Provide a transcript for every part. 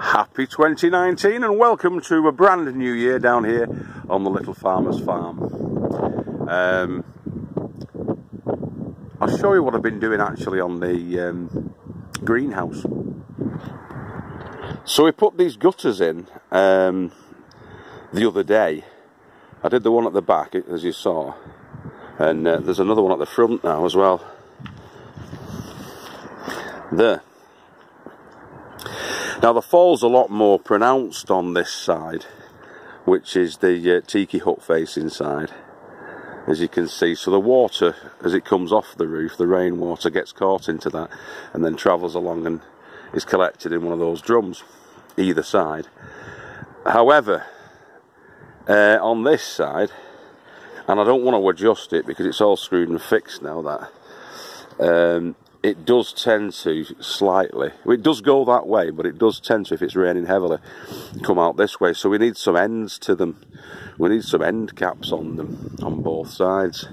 Happy 2019 and welcome to a brand new year down here on the Little Farmer's Farm. I'll show you what I've been doing actually on the greenhouse. So we put these gutters in the other day. I did the one at the back, as you saw, and there's another one at the front now as well. There. Now the fall's a lot more pronounced on this side, which is the tiki hut facing side, as you can see. So the water, as it comes off the roof, the rainwater gets caught into that and then travels along and is collected in one of those drums either side. However, on this side, and I don't want to adjust it because it's all screwed and fixed now, that it does tend to slightly, it does go that way, but it does tend to, if it's raining heavily, come out this way. So we need some ends to them. We need some end caps on them, on both sides.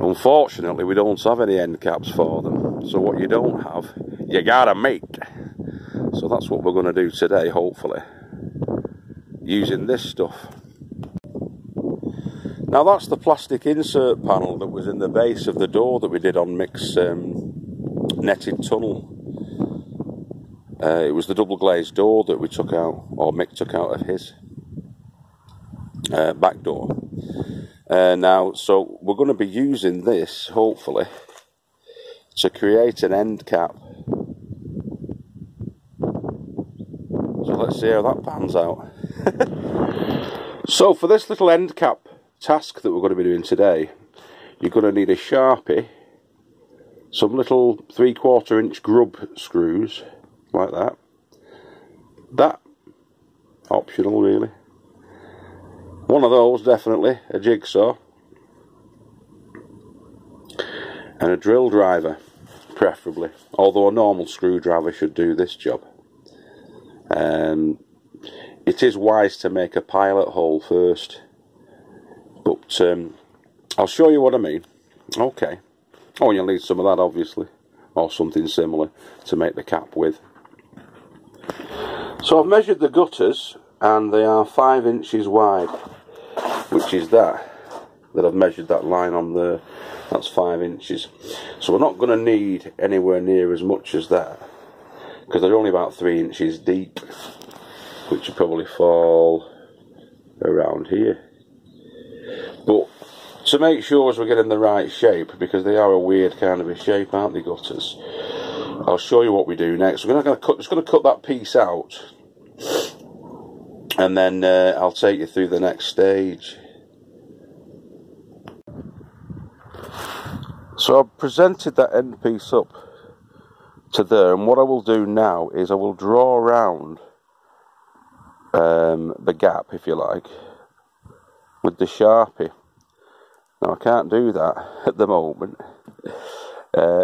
Unfortunately, we don't have any end caps for them. So what you don't have, you gotta make. So that's what we're going to do today, hopefully, using this stuff. Now that's the plastic insert panel that was in the base of the door that we did on Mick's netted tunnel. It was the double glazed door that we took out, or Mick took out of his back door. Now, so we're going to be using this, hopefully, to create an end cap. So let's see how that pans out. So for this little end cap task that we're going to be doing today, you're going to need a Sharpie, some little 3/4 inch grub screws like that. That, optional really. One of those definitely, a jigsaw, and a drill driver preferably, although a normal screwdriver should do this job. It is wise to make a pilot hole first, but I'll show you what I mean. Okay. Oh, you'll need some of that obviously, or something similar to make the cap with. So I've measured the gutters and they are 5 inches wide, which is that I've measured that line on there. That's 5 inches. So we're not going to need anywhere near as much as that, because they're only about 3 inches deep, which will probably fall around here. But to make sure as we're getting the right shape, because they are a weird kind of a shape, aren't they, gutters? I'll show you what we do next. We're just going to cut that piece out, and then I'll take you through the next stage. So I've presented that end piece up to there, and what I will do now is I will draw around the gap, if you like, with the Sharpie. Now I can't do that at the moment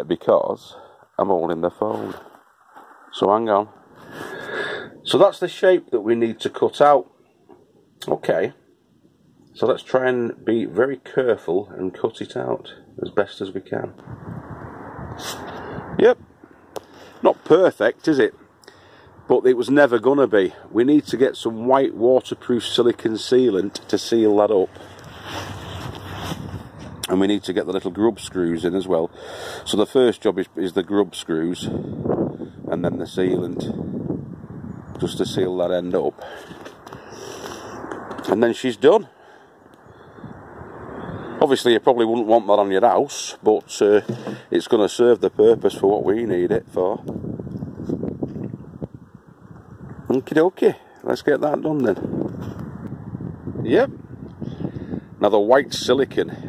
because I'm holding the phone. So hang on. So that's the shape that we need to cut out. Okay. So let's try and be very careful and cut it out as best as we can. Yep. Not perfect, is it? But it was never gonna be. We need to get some white waterproof silicone sealant to seal that up. And we need to get the little grub screws in as well. So the first job is the grub screws, and then the sealant, just to seal that end up. And then she's done. Obviously you probably wouldn't want that on your house, but it's going to serve the purpose for what we need it for. Okie dokie, let's get that done then. Yep. Now the white silicone,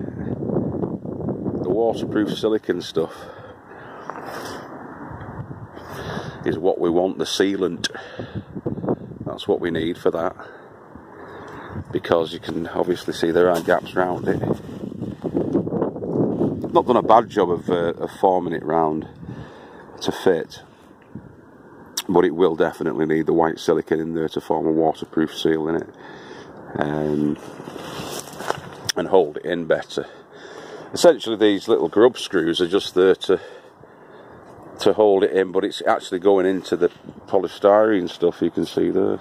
waterproof silicone stuff, is what we want, the sealant. That's what we need for that, because you can obviously see there are gaps around it. I've not done a bad job of forming it round to fit, but it will definitely need the white silicone in there to form a waterproof seal in it, and hold it in better. Essentially these little grub screws are just there to to hold it in, but it's actually going into the polystyrene stuff you can see there.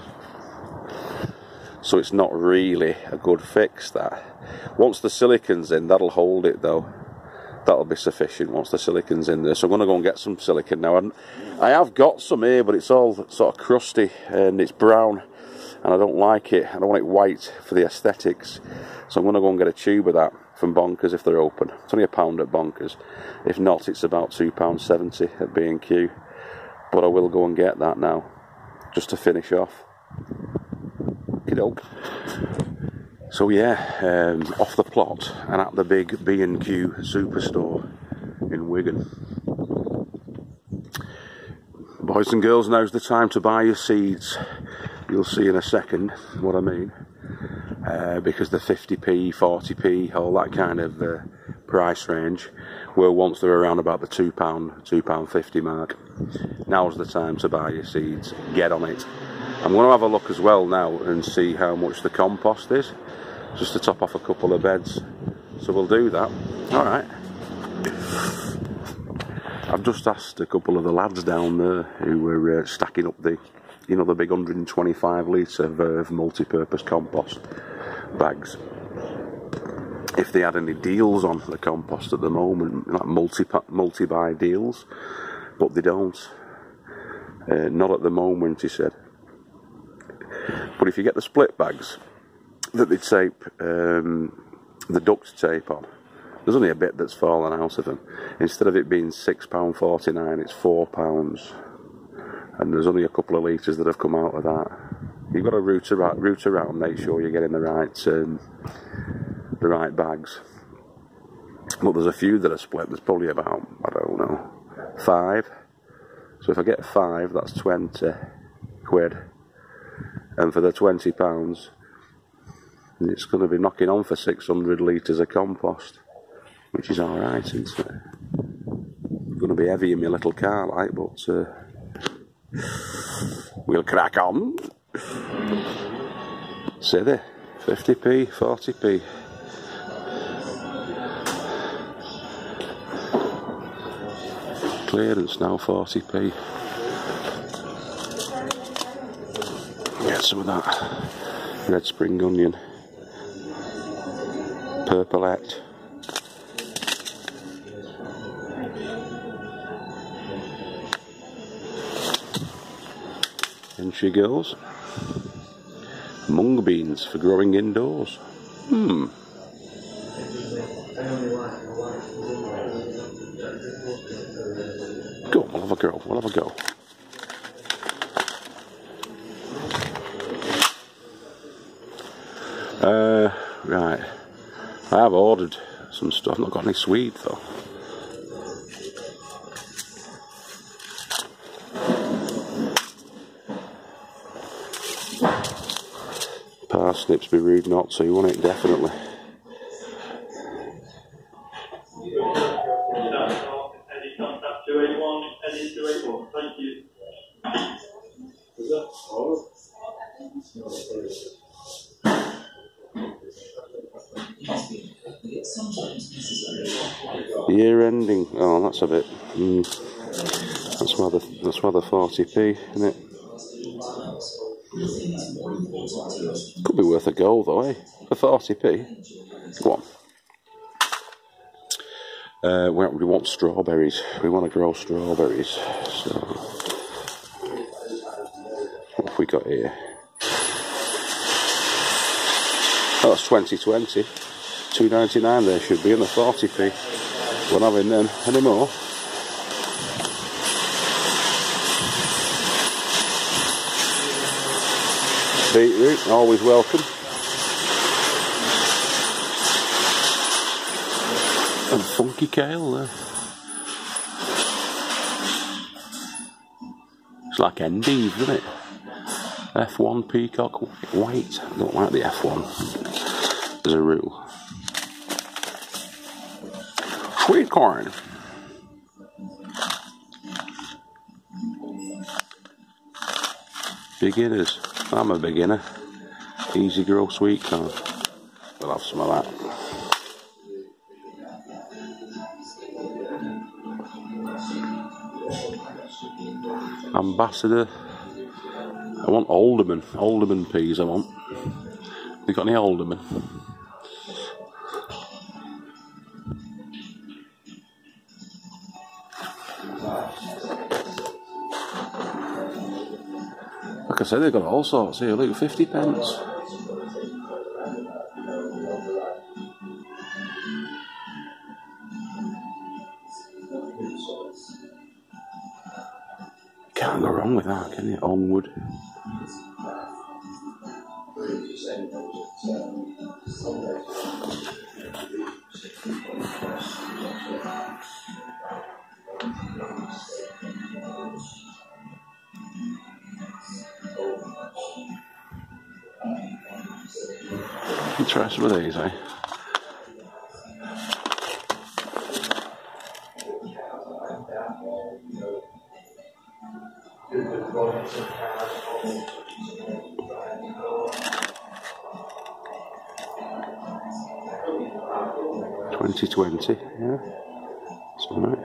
So it's not really a good fix, that. Once the silicon's in, that'll hold it though. That'll be sufficient once the silicon's in there. So I'm going to go and get some silicon now. And I have got some here, but it's all sort of crusty and it's brown. And I don't like it. I don't want it white for the aesthetics. So I'm going to go and get a tube of that from Bonkers if they're open. It's only £1 at Bonkers. If not, it's about £2.70 at B&Q. But I will go and get that now, just to finish off. Okey-doke. So yeah, off the plot and at the big B&Q superstore in Wigan. Boys and girls, now's the time to buy your seeds. You'll see in a second what I mean. Because the 50p, 40p, all that kind of price range were once they were around about the £2, £2.50 mark. Now's the time to buy your seeds. Get on it. I'm going to have a look as well now and see how much the compost is, just to top off a couple of beds. So we'll do that. Alright. I've just asked a couple of the lads down there who were stacking up the, you know, the big 125 litre of multi-purpose compost bags, if they had any deals on the compost at the moment, like multi-buy deals, but they don't. Not at the moment, he said. But if you get the split bags that they tape the duct tape on, there's only a bit that's fallen out of them. Instead of it being £6.49, it's £4, and there's only a couple of litres that have come out of that. You've got to root around, make sure you're getting the right bags. But there's a few that are split. There's probably about, I don't know, 5. So if I get 5, that's 20 quid. And for the £20, it's going to be knocking on for 600 litres of compost, which is alright, isn't it? It's going to be heavy in my little car, like, but we'll crack on. See there, 50p, 40p. Clearance now, 40p. Get some of that red spring onion, purplette. And she goes. Mung beans for growing indoors. Go on, we'll have a go, we'll have a go. Right, I have ordered some stuff, I've not got any swede though. Parsnips, be rude not to, you want it definitely. Year ending, oh that's a bit, that's why the 40p, isn't it? Could be worth a go though, eh? For 40p. Go on. We want strawberries. We want to grow strawberries. So, what have we got here? Oh, that's 2020. £2.99 there should be, and the 40p. We're not having them anymore. Beetroot, always welcome. And funky kale there. It's like endive, isn't it? F1 peacock white. I don't like the F1 as a rule. Sweet corn. Beginners. I'm a beginner. Easy grow sweet corn. We'll have some of that. Ambassador. I want alderman. Alderman peas I want. Have you got any alderman? Like I said, they've got all sorts here. Look, 50p. Can't go wrong with that, can you? Onward. Try some of these, eh? $20.20, yeah. That's all right.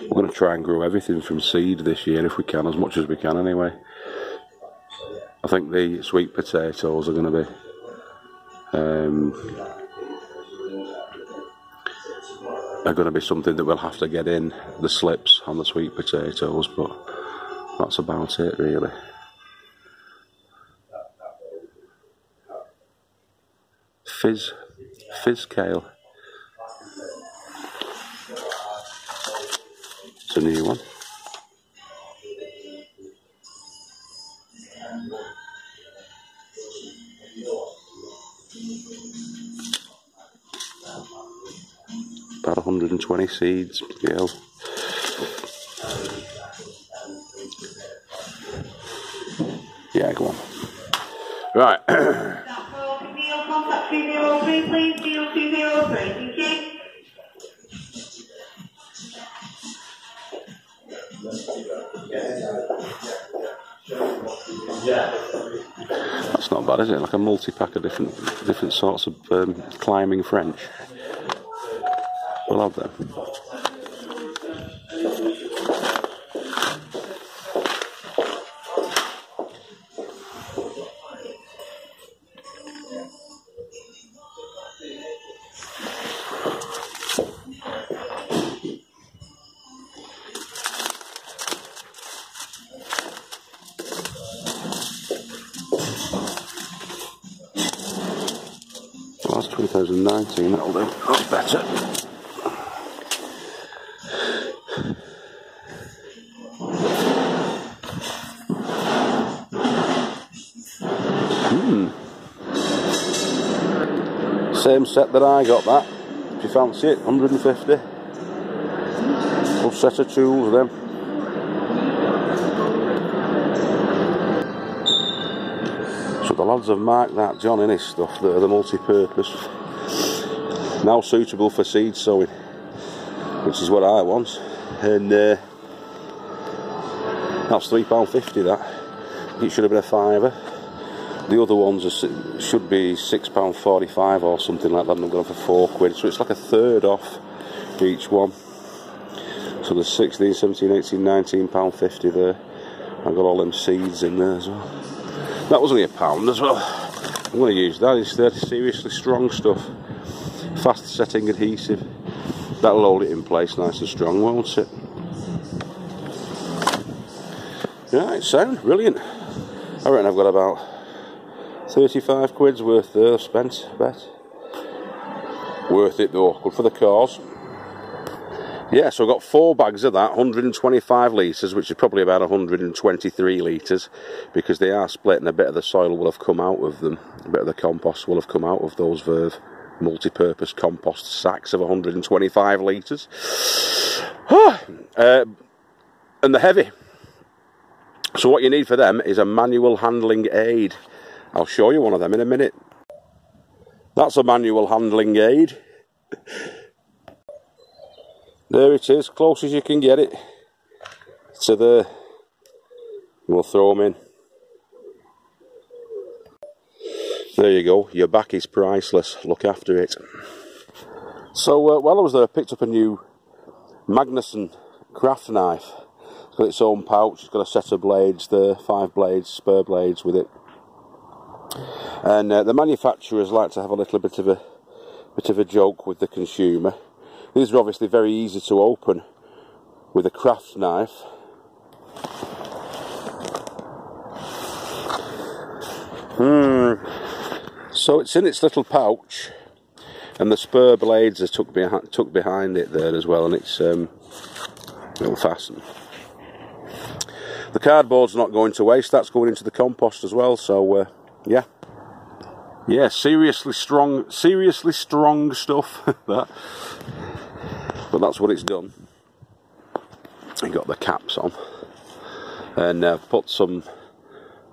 We're going to try and grow everything from seed this year if we can, as much as we can anyway. I think the sweet potatoes are going to be something that we'll have to get in, the slips on the sweet potatoes, but that's about it really. Fizz kale. It's a new one. About 120 seeds, kale. Yeah, go on. Right. Contact 203, please. Deal 203. Thank you. That's not bad, is it? Like a multi-pack of different sorts of climbing French. We'll have them. Well, that's 2019, that'll do. That's better. Same set that I got, that. If you fancy it, 150. Full set of tools then. So the lads have marked that John in his stuff, the multi-purpose. Now suitable for seed sowing, which is what I want. And that's £3.50 that. It should have been a £5. The other ones should be £6.45 or something like that, and I'm going for £4, so it's like a third off each one. So there's 16, 17, 18, £19.50 there. I've got all them seeds in there as well. That was only £1 as well. I'm going to use that instead. Seriously strong stuff. Fast setting adhesive. That'll hold it in place nice and strong, won't it? Yeah, it sounds brilliant. I reckon I've got about 35 quid's worth there spent, I bet. Worth it though, good for the cause. Yeah, so I've got 4 bags of that, 125 litres, which is probably about 123 litres, because they are split and a bit of the soil will have come out of them. A bit of the compost will have come out of those Verve multi-purpose compost sacks of 125 litres. and they're heavy. So what you need for them is a manual handling aid. I'll show you one of them in a minute. That's a manual handling aid. There it is, close as you can get it to there. We'll throw them in. There you go, your back is priceless, look after it. So while I was there, I picked up a new Magnuson craft knife. It's got its own pouch, it's got a set of blades there, 5 blades, spur blades with it. And the manufacturers like to have a little bit of a joke with the consumer. These are obviously very easy to open with a craft knife. So it's in its little pouch, and the spur blades are tucked behind it there as well, and it's it'll fasten. The cardboard's not going to waste, that's going into the compost as well, so yeah. Yeah, seriously strong stuff, that. But that's what it's done. I got the caps on, and put some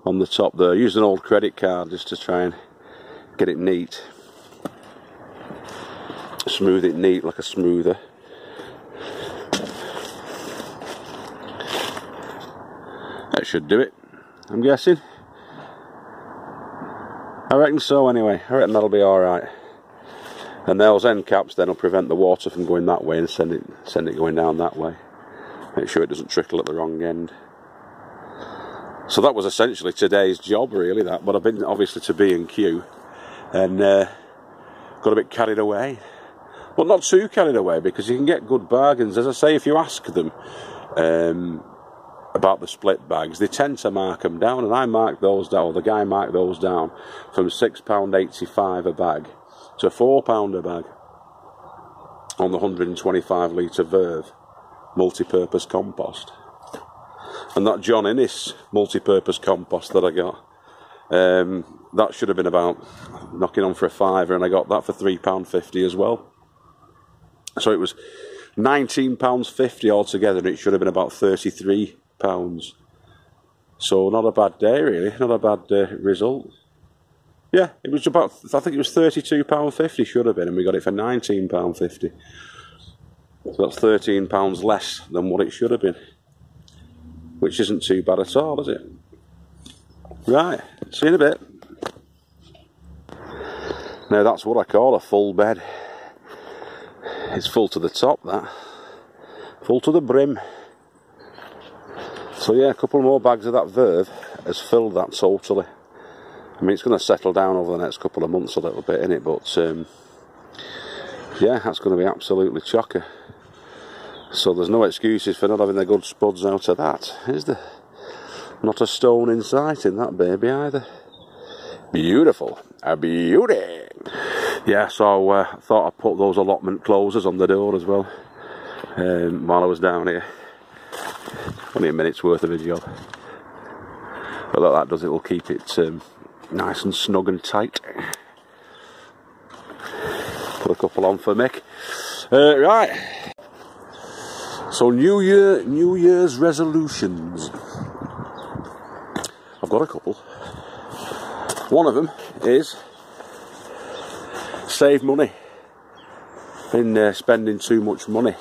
on the top there. Used an old credit card just to try and get it neat. Smooth it neat like a smoother. That should do it, I'm guessing. I reckon so anyway. I reckon that'll be alright. And those end caps then will prevent the water from going that way and send it going down that way. Make sure it doesn't trickle at the wrong end. So that was essentially today's job, really, that. But I've been obviously to B&Q and got a bit carried away. But not too carried away, because you can get good bargains. As I say, if you ask them about the split bags, they tend to mark them down, and I marked those down, or the guy marked those down, from £6.85 a bag to £4 a bag on the 125 litre Verve multi-purpose compost. And that John Innes multi-purpose compost that I got, that should have been about knocking on for a £5, and I got that for £3.50 as well. So it was £19.50 altogether, and it should have been about £33. So not a bad day, really, not a bad result. Yeah, it was about, I think it was £32.50 should have been, and we got it for £19.50. So that's £13 less than what it should have been, which isn't too bad at all, is it? Right, see you in a bit. Now that's what I call a full bed. It's full to the top, that. Full to the brim. So yeah, a couple more bags of that Verve has filled that totally. I mean, it's going to settle down over the next couple of months a little bit, innit? But yeah, that's going to be absolutely chocker. So there's no excuses for not having the good spuds out of that, is there? Not a stone in sight in that baby either. Beautiful, a beauty. Yeah, so I thought I'd put those allotment closers on the door as well while I was down here. Only a minute's worth of a job. But that does, it will keep it nice and snug and tight. Put a couple on for Mick. Right. So New Year's resolutions. I've got a couple. One of them is save money. Been spending too much money.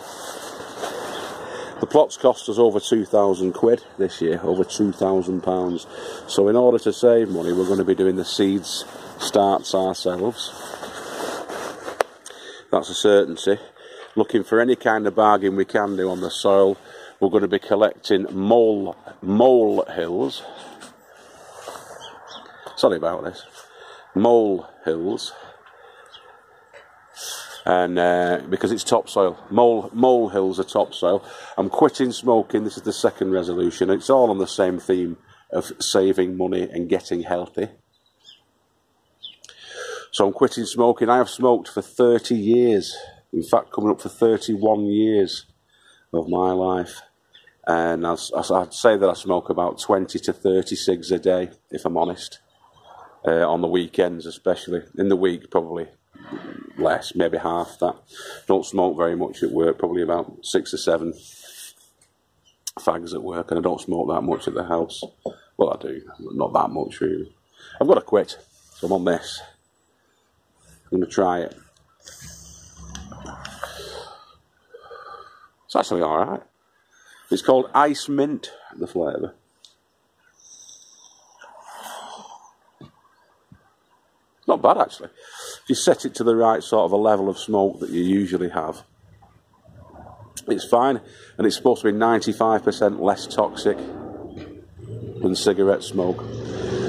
The plots cost us over £2,000 this year, over £2,000. So in order to save money, we're going to be doing the seeds starts ourselves. That's a certainty. Looking for any kind of bargain we can do on the soil. We're going to be collecting mole hills. Sorry about this. Mole hills. And because it's topsoil. Mole hills are topsoil. I'm quitting smoking. This is the second resolution. It's all on the same theme of saving money and getting healthy. So I'm quitting smoking. I have smoked for 30 years. In fact, coming up for 31 years of my life. And I'd say that I smoke about 20 to 30 cigs a day, if I'm honest. On the weekends especially. In the week, probably less, maybe half that. Don't smoke very much at work, probably about 6 or 7. fags at work, and I don't smoke that much at the house. Well, I do, but not that much really. I've got to quit, so I'm on this. I'm going to try it. It's actually alright. It's called Ice Mint, the flavour. Not bad actually. If you set it to the right sort of a level of smoke that you usually have, it's fine, and it's supposed to be 95% less toxic than cigarette smoke.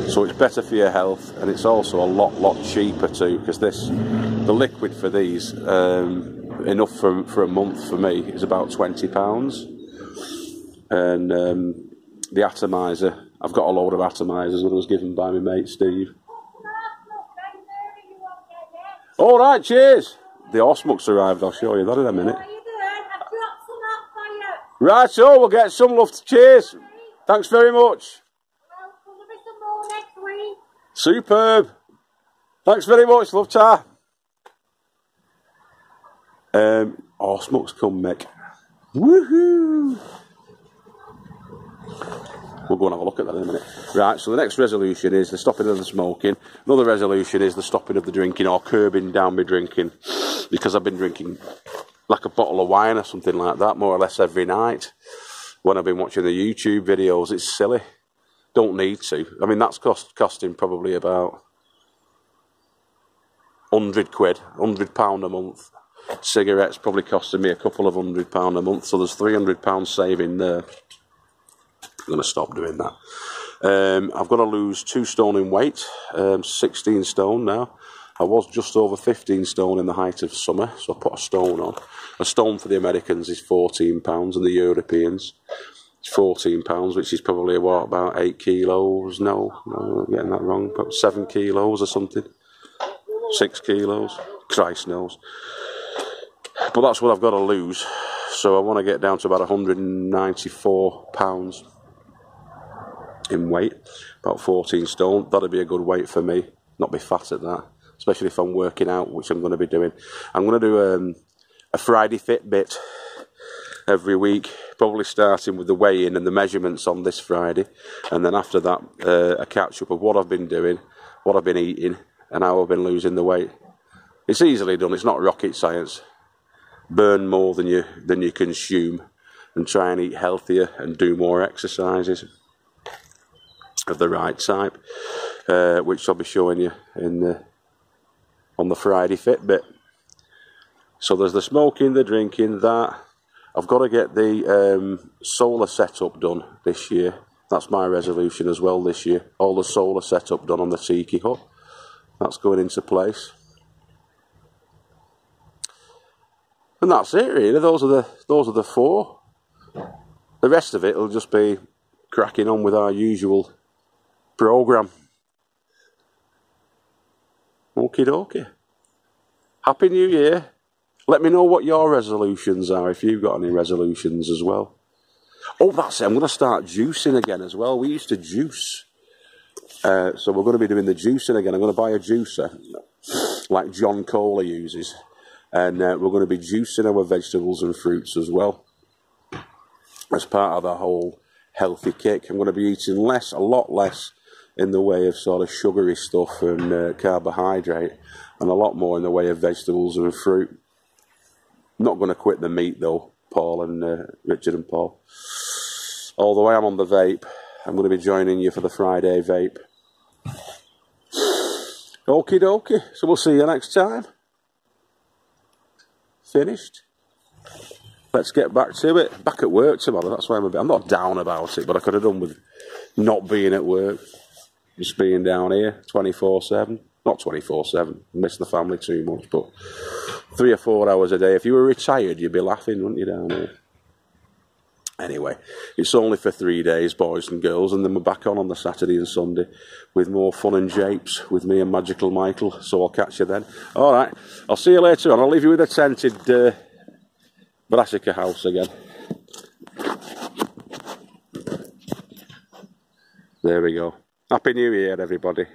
So it's better for your health, and it's also a lot cheaper too, because the liquid for these, enough for a month for me, is about £20. And the atomizer, I've got a load of atomizers that was given by my mate Steve. All right, cheers. The horse muck's arrived. I'll show you that in a minute. Right, so we'll get some, love. Cheers. Thanks very much. Superb. Thanks very much, love. Ta. Horse muck's come, Mick. Woohoo! We'll go and have a look at that in a minute. Right, so the next resolution is the stopping of the smoking. Another resolution is the stopping of the drinking, or curbing down my drinking, because I've been drinking like a bottle of wine or something like that, more or less every night. When I've been watching the YouTube videos, it's silly. Don't need to. I mean, that's costing probably about £100, £100 a month. Cigarettes probably costing me a couple of £100 a month, so there's £300 saving there. I'm going to stop doing that. I've got to lose 2 stone in weight, 16 stone now. I was just over 15 stone in the height of summer, so I put a stone on. A stone for the Americans is £14, and the Europeans is £14, which is probably what, about 8 kilos? No, I'm getting that wrong. About 7 kilos or something. 6 kilos. Christ knows. But that's what I've got to lose. So I want to get down to about £194 in weight, about 14 stone. That'd be a good weight for me, not be fat at that, especially if I'm working out, which I'm going to be doing. I'm going to do a Friday Fitbit every week, probably starting with the weigh-in and the measurements on this Friday, and then after that a catch-up of what I've been doing, what I've been eating, and how I've been losing the weight. It's easily done, it's not rocket science. Burn more than you consume, and try and eat healthier and do more exercises of the right type, which I'll be showing you on the Friday Fitbit. So there's the smoking, the drinking, that. I've got to get the solar setup done this year. That's my resolution as well this year. All the solar setup done on the Tiki Hut. That's going into place. And that's it really. Those are the 4. The rest of it will just be cracking on with our usual programme. Okie dokie. Happy New Year. Let me know what your resolutions are, if you've got any resolutions as well. Oh, that's it. I'm going to start juicing again as well. We used to juice. So we're going to be doing the juicing again. I'm going to buy a juicer, like John Cola uses. And we're going to be juicing our vegetables and fruits as well, as part of the whole healthy kick. I'm going to be eating less, a lot less, in the way of sort of sugary stuff and carbohydrate, and a lot more in the way of vegetables and fruit. I'm not going to quit the meat though, Paul and Richard and Paul. Although I am on the vape, I'm going to be joining you for the Friday vape. Okie dokie, so we'll see you next time. Finished. Let's get back to it. Back at work tomorrow, that's why I'm not down about it, but I could have done with not being at work. Just being down here 24/7. Not 24/7, miss the family too much, but 3 or 4 hours a day. If you were retired, you'd be laughing, wouldn't you, down here? Anyway, it's only for 3 days, boys and girls, and then we're back on the Saturday and Sunday with more fun and japes with me and Magical Michael, so I'll catch you then. Alright, I'll see you later on. I'll leave you with a tented brassica house again. There we go. Happy New Year, everybody.